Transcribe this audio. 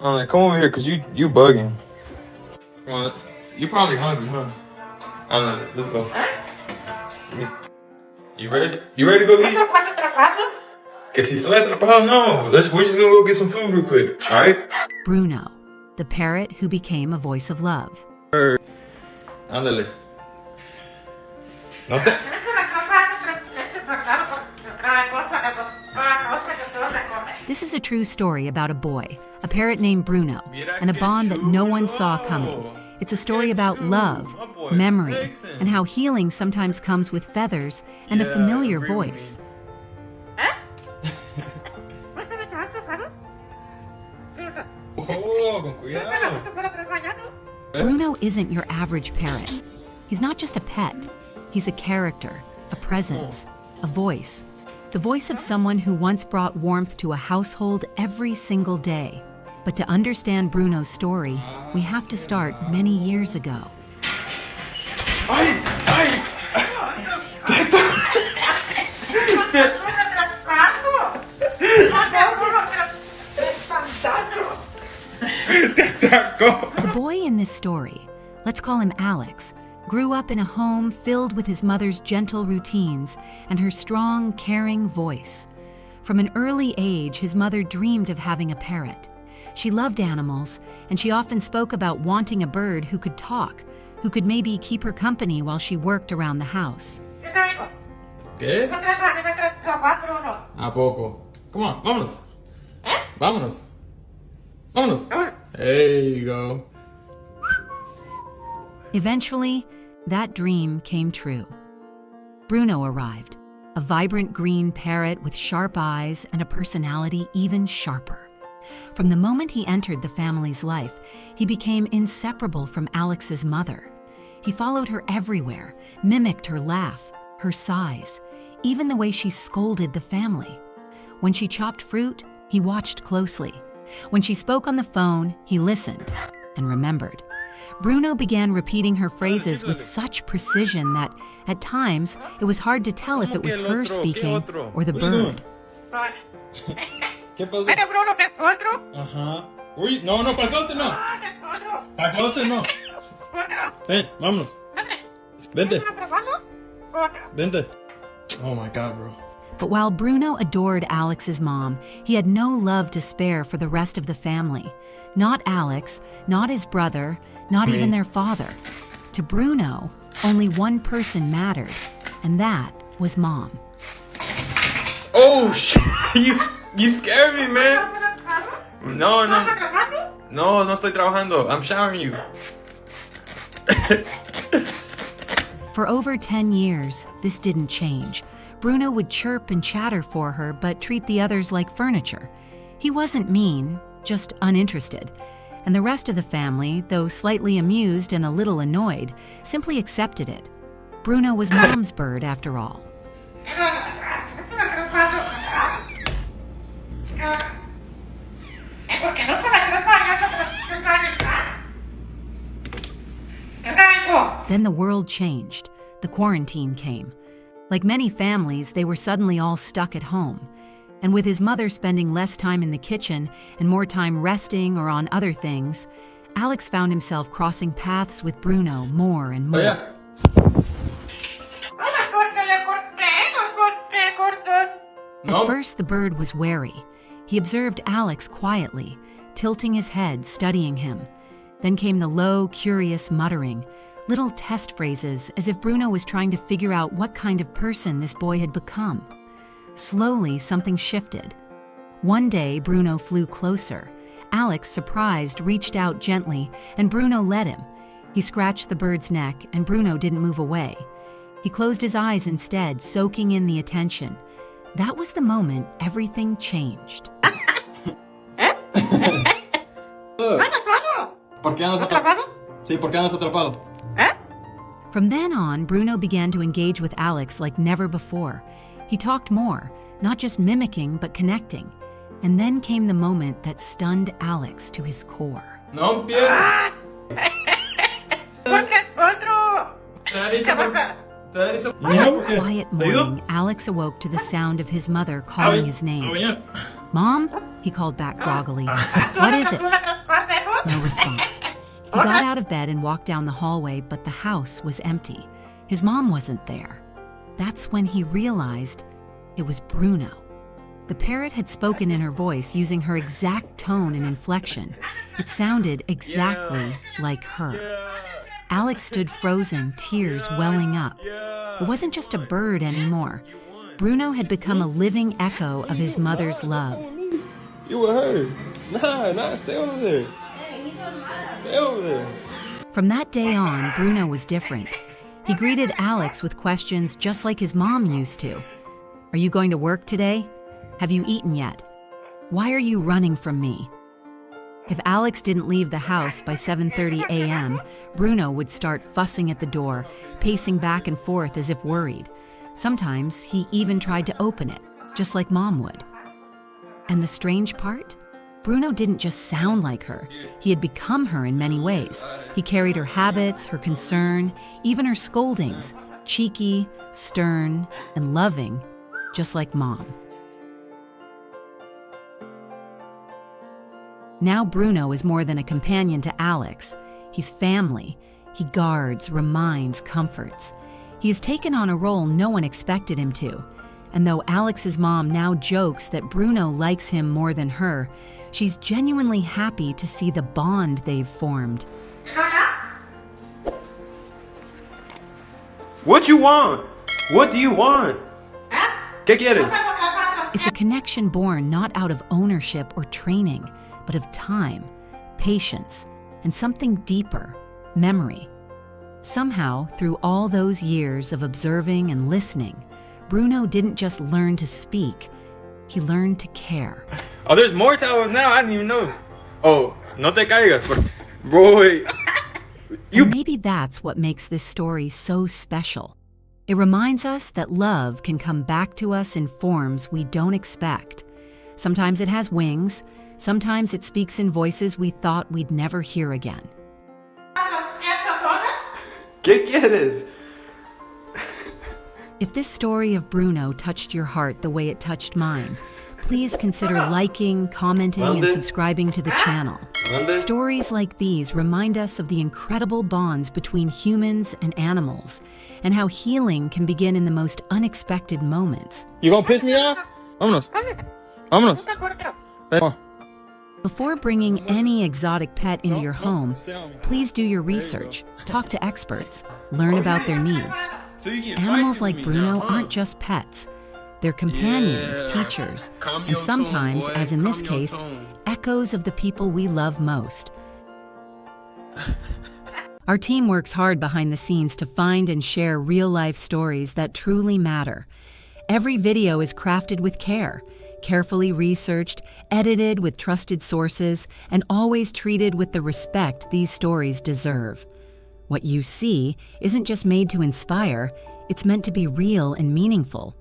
Come over here, cause you bugging. Come on, you probably hungry, huh? Let's go. You ready? You ready to go eat? Que si estoy atrapado, no. We're just gonna go get some food real quick, all right? Bruno, the parrot who became a voice of love. Ándale. No te... This is a true story about a boy, a parrot named Bruno, and a bond that no one saw coming. It's a story about love, memory, and how healing sometimes comes with feathers and a familiar voice. Bruno isn't your average parrot. He's not just a pet. He's a character, a presence, a voice. The voice of someone who once brought warmth to a household every single day. But to understand Bruno's story, we have to start many years ago. The boy in this story, let's call him Alex, grew up in a home filled with his mother's gentle routines and her strong, caring voice. From an early age, his mother dreamed of having a parrot. She loved animals, and she often spoke about wanting a bird who could talk, who could maybe keep her company while she worked around the house. ¿Qué? ¿A poco? Come on, vámonos. Vámonos. Vámonos. There you go. Eventually, that dream came true. Bruno arrived, a vibrant green parrot with sharp eyes and a personality even sharper. From the moment he entered the family's life, he became inseparable from Alex's mother. He followed her everywhere, mimicked her laugh, her sighs, even the way she scolded the family. When she chopped fruit, he watched closely. When she spoke on the phone, he listened and remembered. Bruno began repeating her phrases with such precision that, at times, it was hard to tell if it was her speaking or the bird. ¿Qué pasó? Ajá. Uy, no, para el closet no. Para el closet no. Ven, vámonos. Vente. Vente. Oh my God, bro. But while Bruno adored Alex's mom, he had no love to spare for the rest of the family. Not Alex, not his brother, not even their father. To Bruno, only one person mattered, and that was Mom. Oh, shit. You scared me, man. No estoy trabajando. I'm showering you. For over 10 years, this didn't change. Bruno would chirp and chatter for her, but treat the others like furniture. He wasn't mean, just uninterested. And the rest of the family, though slightly amused and a little annoyed, simply accepted it. Bruno was Mom's bird, after all. Then the world changed. The quarantine came. Like many families, they were suddenly all stuck at home. And with his mother spending less time in the kitchen and more time resting or on other things, Alex found himself crossing paths with Bruno more and more. Oh, yeah. At first, the bird was wary. He observed Alex quietly, tilting his head, studying him. Then came the low, curious muttering, little test phrases as if Bruno was trying to figure out what kind of person this boy had become. Slowly, something shifted. One day, Bruno flew closer. Alex, surprised, reached out gently, and Bruno let him. He scratched the bird's neck, and Bruno didn't move away. He closed his eyes instead, soaking in the attention. That was the moment everything changed. ¿Por qué andas atrapado? Sí, ¿por qué andas atrapado? From then on, Bruno began to engage with Alex like never before. He talked more, not just mimicking, but connecting. And then came the moment that stunned Alex to his core. No empieces. One quiet morning, Alex awoke to the sound of his mother calling his name. Mom? he called back groggily. What is it? No response. He got out of bed and walked down the hallway, but the house was empty. His mom wasn't there. That's when he realized it was Bruno. The parrot had spoken in her voice using her exact tone and inflection. It sounded exactly like her. Alex stood frozen, tears welling up. It wasn't just a bird anymore. Bruno had become a living echo of his mother's love. You with her. Nah, stay over there. Stay over there. From that day on, Bruno was different. He greeted Alex with questions just like his mom used to. Are you going to work today? Have you eaten yet? Why are you running from me? If Alex didn't leave the house by 7:30 a.m., Bruno would start fussing at the door, pacing back and forth as if worried. Sometimes he even tried to open it, just like Mom would. And the strange part? Bruno didn't just sound like her. He had become her in many ways. He carried her habits, her concern, even her scoldings, cheeky, stern, and loving, just like Mom. Now Bruno is more than a companion to Alex. He's family. He guards, reminds, comforts. He has taken on a role no one expected him to. And though Alex's mom now jokes that Bruno likes him more than her, she's genuinely happy to see the bond they've formed. What you want? What do you want? ¿Qué quieres? It's a connection born not out of ownership or training, but of time, patience, and something deeper, memory. Somehow, through all those years of observing and listening, Bruno didn't just learn to speak, he learned to care. Oh, there's more towels now. I didn't even know. Oh, no te caigas. Bro, And maybe that's what makes this story so special. It reminds us that love can come back to us in forms we don't expect. Sometimes it has wings. Sometimes it speaks in voices we thought we'd never hear again. ¿Qué quieres? If this story of Bruno touched your heart the way it touched mine, please consider liking, commenting, and subscribing to the channel. Stories like these remind us of the incredible bonds between humans and animals, and how healing can begin in the most unexpected moments. You gonna piss me off? Vámonos. Before bringing any exotic pet into your home, please do your research, talk to experts, learn about their needs. Animals like Bruno aren't just pets. They're companions, teachers, and sometimes, as in this case, echoes of the people we love most. Our team works hard behind the scenes to find and share real-life stories that truly matter. Every video is crafted with care, carefully researched, edited with trusted sources, and always treated with the respect these stories deserve. What you see isn't just made to inspire, it's meant to be real and meaningful.